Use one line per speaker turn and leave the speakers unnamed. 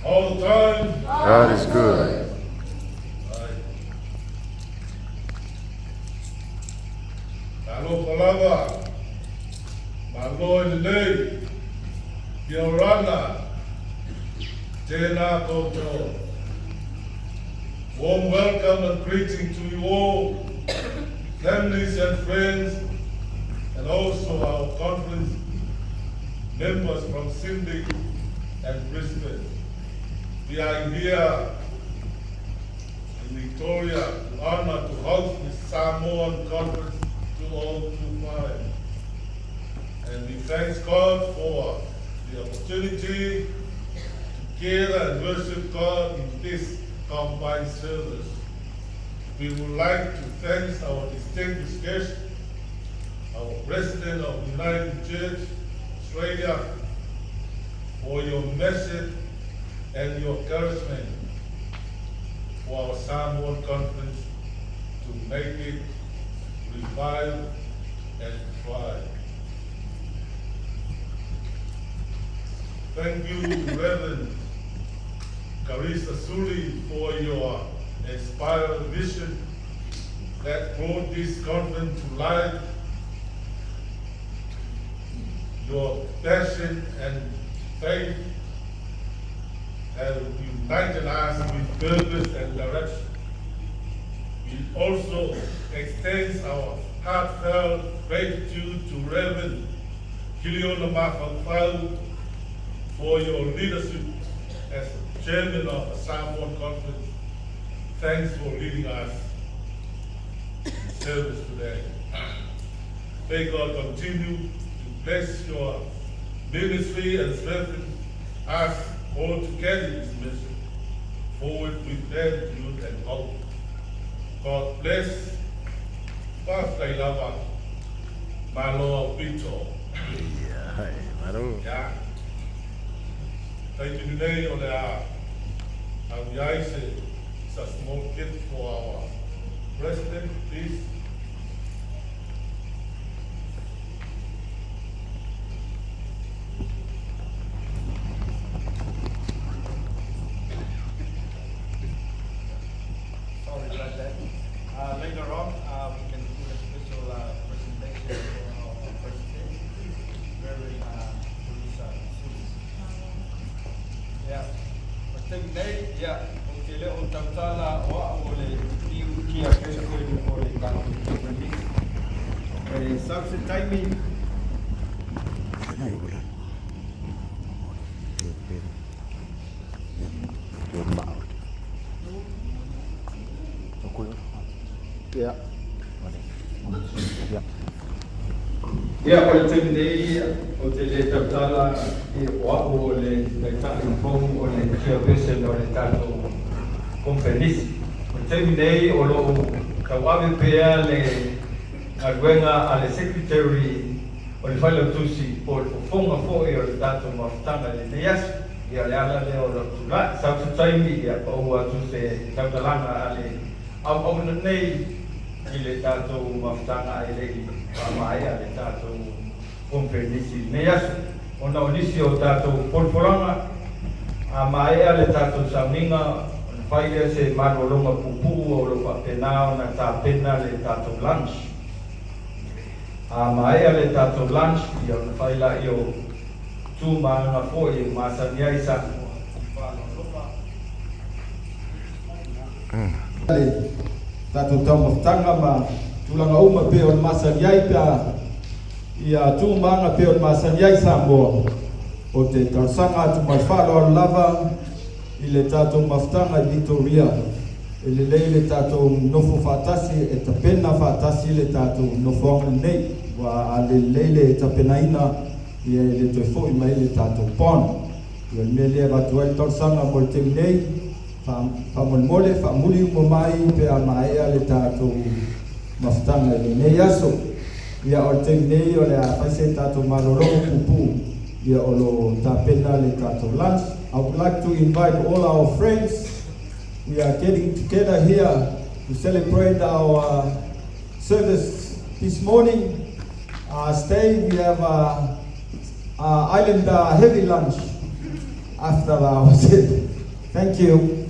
All the time.
God is good.
Hello, Palava. My Lord today. Kiorana. Tena Koto. Warm welcome and greeting to you all, families and friends, and also our conference members from Sydney and Brisbane. We are here in Victoria to honor to host the Samoan Conference 2025. And we thank God for the opportunity to gather and worship God in this combined service. We would like to thank our distinguished guest, our President of the United Church, Australia, for your message and your encouragement for our Samoan Conference to make it revive and thrive. Thank you, Reverend Karisa Suli, for your inspired vision that brought this conference to life. Your passion and faith have united us with purpose and direction. We also extend our heartfelt gratitude to Reverend Kiliona Mafafau for your leadership as Chairman of the Samoan Conference. Thanks for leading us in service today. May God continue to bless your ministry and strengthen us all to carry this mission forward with gratitude and hope. God bless Pastor Ilava, my Lord Victor. Yeah. Thank you today on it's a small gift for our President, please.
Sorry about that. Later on, we can do a special presentation for our President, Reverend Karisa Suli. Yeah. Today, yeah, okay, on Tantala, what will you hear for the country? Substitute timing.
Yeah.
Yeah, o te nei o te le tautala I o le tautala informu o le chairperson o le tato konferenisi. O te nei o lo kawawe pea le aguenga a le secretary o le whaila tusi o fonga foe o le tato mawhtanga le neas ia le ala le o lo tula. Sautu taimi ia pau atu se tautalanga a le au nei I le tātou mawhtanga I le whamaia le tātou konferenisi nei asu. Ona o nisi o tātou polporanga, a maea le tātou sauninga, o whaia se marolonga pupu o lo whapena o na tāpena le tātou lunch. A maea le tātou lunch, I o na whaila I o tū maanga fōi o māsania I sa
Tātou taumawhtanga ma tūlanga uma pe o masaniai pia ia tūmanga pe o masaniai Samoa. O te tausanga atu mai whalo lava I le tātou mawhtanga I Victoria. E le lei le tātou nofo whātasi e tapena whātasi le tātou nofonga nei. Wa a le lei le tapenaina I le toi fōi mai le tātou pon. Ia me lea watu ai tausanga mo le te nei. Whamolmole, whamuli mo mai pe a maea le tātou mawhtanga I nei aso. Ia o te nei o le a whaise tātou maroroho pupu. Ia o lo tāpena le tātou lunch. I would like to invite all our friends. We are getting together here to celebrate our service this morning. Today we have island heavy lunch. after the house. Thank you.